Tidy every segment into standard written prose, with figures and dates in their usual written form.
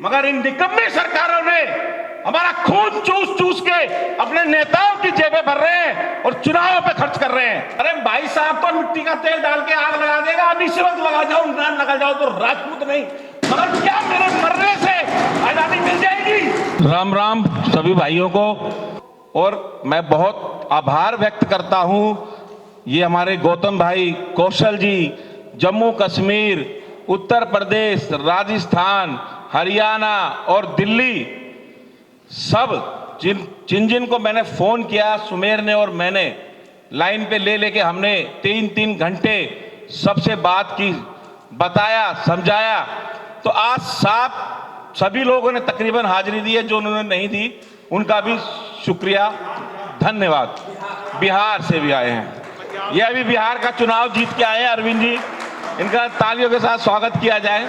मगर इन निकम्मी सरकारों ने हमारा खून चूस चूस के अपने नेताओं की जेबें भर रहे हैं और चुनावों पे खर्च कर रहे हैं। अरे भाई साहब तो मिट्टी का तेल डाल के आग लगा देगा, अब इसी वक्त लगा जाओ, ना लगा जाओ तो राजपूत नहीं, मगर क्या मेरे मरने से आजादी मिल जाएगी। राम राम सभी भाइयों को, और मैं बहुत आभार व्यक्त करता हूं ये हमारे गौतम भाई, कौशल जी, जम्मू कश्मीर, उत्तर प्रदेश, राजस्थान, हरियाणा और दिल्ली, सब जिन जिन को मैंने फोन किया, सुमेर ने और मैंने लाइन पे ले लेके हमने 3-3 घंटे सबसे बात की, बताया, समझाया। तो आज साहब सभी लोगों ने तकरीबन हाजिरी दी है, जो उन्होंने नहीं दी उनका भी शुक्रिया, धन्यवाद। बिहार से भी आए हैं, ये अभी बिहार का चुनाव जीत के आए हैं अरविंद जी, इनका तालियों के साथ स्वागत किया जाए।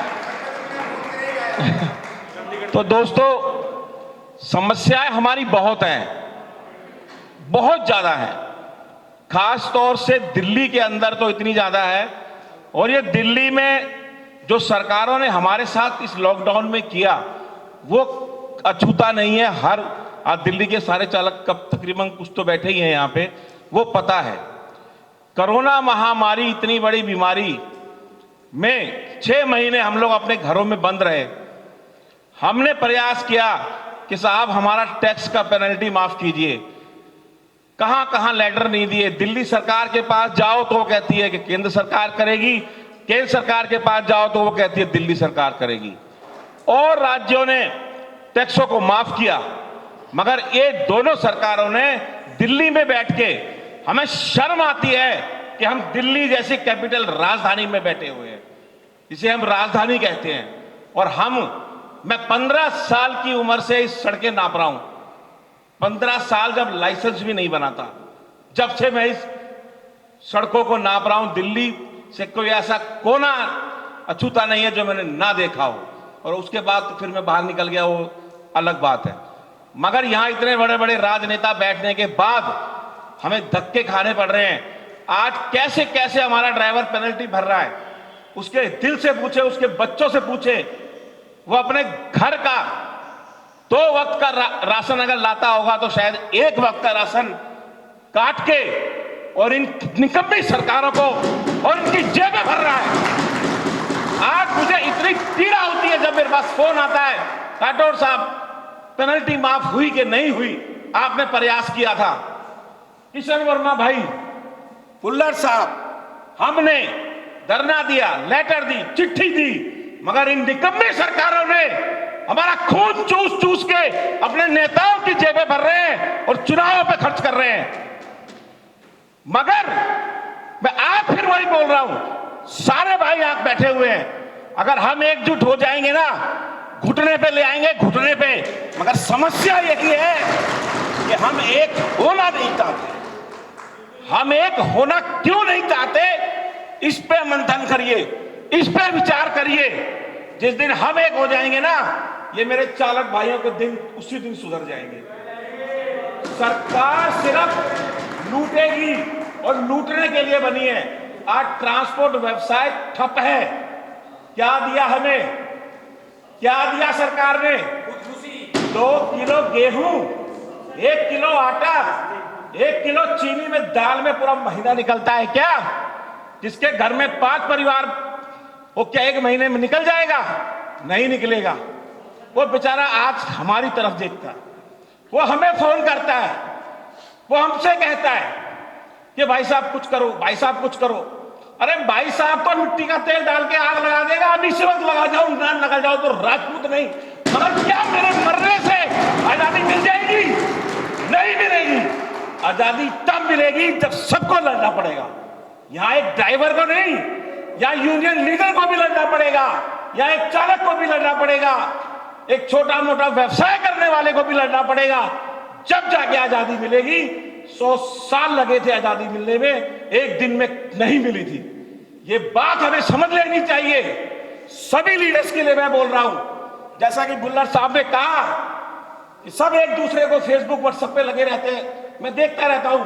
तो दोस्तों, समस्याएं हमारी बहुत हैं, बहुत ज्यादा हैं, खास तौर से दिल्ली के अंदर तो इतनी ज्यादा है। और ये दिल्ली में जो सरकारों ने हमारे साथ इस लॉकडाउन में किया वो अछूता नहीं है। हर आज दिल्ली के सारे चालक कब तकरीबन कुछ तो बैठे ही हैं यहाँ पे, वो पता है। कोरोना महामारी, इतनी बड़ी बीमारी में 6 महीने हम लोग अपने घरों में बंद रहे। हमने प्रयास किया कि साहब हमारा टैक्स का पेनल्टी माफ कीजिए, कहां कहां लेटर नहीं दिए। दिल्ली सरकार के पास जाओ तो वो कहती है कि केंद्र सरकार करेगी, केंद्र सरकार के पास जाओ तो वो कहती है दिल्ली सरकार करेगी। और राज्यों ने टैक्सों को माफ किया, मगर ये दोनों सरकारों ने दिल्ली में बैठ के, हमें शर्म आती है कि हम दिल्ली जैसी कैपिटल राजधानी में बैठे हुए हैं, इसे हम राजधानी कहते हैं। और मैं 15 साल की उम्र से इस सड़कें नाप रहा हूं, 15 साल जब लाइसेंस भी नहीं बना था, जब से मैं इस सड़कों को नाप रहा हूं। दिल्ली से कोई ऐसा कोना अछूता नहीं है जो मैंने ना देखा हो, और उसके बाद तो फिर मैं बाहर निकल गया, वो अलग बात है। मगर यहां इतने बड़े बड़े राजनेता बैठने के बाद हमें धक्के खाने पड़ रहे हैं। आज कैसे कैसे हमारा ड्राइवर पेनल्टी भर रहा है, उसके दिल से पूछे, उसके बच्चों से पूछे, वो अपने घर का 2 वक्त का राशन अगर लाता होगा तो शायद 1 वक्त का राशन काट के और इन निकम्मी सरकारों को और इनकी जेबें भर रहा है। आज मुझे इतनी पीड़ा होती है जब मेरे पास फोन आता है, राठौर साहब पेनल्टी माफ हुई कि नहीं हुई, आपने प्रयास किया था। किशन वर्मा भाई, पुल्लर साहब, हमने धरना दिया, लेटर दी, चिट्ठी दी, मगर इन निकम्मी सरकारों ने हमारा खून चूस चूस के अपने नेताओं की जेबें भर रहे हैं और चुनावों पे खर्च कर रहे हैं। मगर मैं आज फिर वही बोल रहा हूं, सारे भाई आप बैठे हुए हैं, अगर हम एकजुट हो जाएंगे ना, घुटने पे ले आएंगे, घुटने पे। मगर समस्या यही है कि हम एक होना नहीं चाहते। हम एक होना क्यों नहीं चाहते, इस पे मंथन करिए, इस पे विचार करिए। जिस दिन हम एक हो जाएंगे ना, ये मेरे चालक भाइयों के दिन उसी दिन सुधर जाएंगे। सरकार सिर्फ लूटेगी और लूटने के लिए बनी है। आज ट्रांसपोर्ट व्यवसाय ठप है। क्या दिया हमें, क्या दिया सरकार ने? 2 किलो गेहूं, 1 किलो आटा, 1 किलो चीनी में, दाल में पूरा महीना निकलता है क्या? जिसके घर में 5 परिवार, वो क्या 1 महीने में निकल जाएगा? नहीं निकलेगा। वो बेचारा आज हमारी तरफ देखता है, वो हमें फोन करता है, वो हमसे कहता है कि भाई साहब कुछ करो, भाई साहब कुछ करो। अरे भाई साहब तो मिट्टी का तेल डाल के आग लगा देगा, अब इसी वक्त लगा जाओ, ना लगा जाओ तो राजपूत नहीं, मगर क्या मेरे मरने से आजादी मिल जाएगी? नहीं मिलेगी। आजादी तब मिलेगी जब सबको लड़ना पड़ेगा। यहां एक ड्राइवर को नहीं, या यूनियन लीडर को भी लड़ना पड़ेगा, या एक चालक को भी लड़ना पड़ेगा, एक छोटा मोटा व्यवसाय करने वाले को भी लड़ना पड़ेगा। जब जाके आजादी मिलेगी। 100 साल लगे थे आजादी मिलने में, एक दिन में नहीं मिली थी। ये बात हमें समझ लेनी चाहिए। सभी लीडर्स के लिए मैं बोल रहा हूं, जैसा कि बुल्लर साहब ने कहा कि सब एक दूसरे को फेसबुक व्हाट्सएप पे लगे रहते हैं, मैं देखता रहता हूं,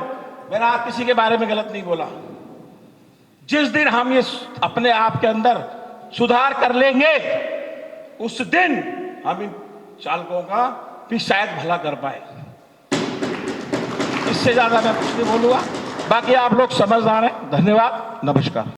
मैंने आज किसी के बारे में गलत नहीं बोला। जिस दिन हम ये अपने आप के अंदर सुधार कर लेंगे, उस दिन हम इन चालकों का भी शायद भला कर पाए। इससे ज्यादा मैं कुछ नहीं बोलूंगा। बाकी आप लोग समझदार हैं। धन्यवाद, नमस्कार।